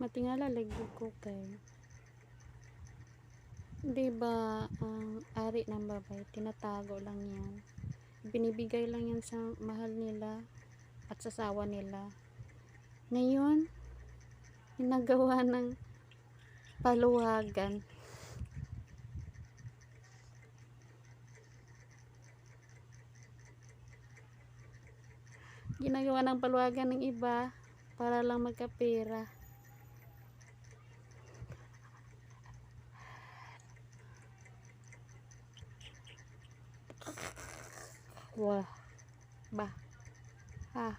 Matingala lagi ko kay, 'di ba, ang ari ng babae tinatago lang 'yan. Binibigay lang 'yan sa mahal nila at sa asawa nila. Ngayon, ginagawa ng paluwagan. Ginagawa ng paluwagan ng iba para lang magkapera. Wah, bah, ha.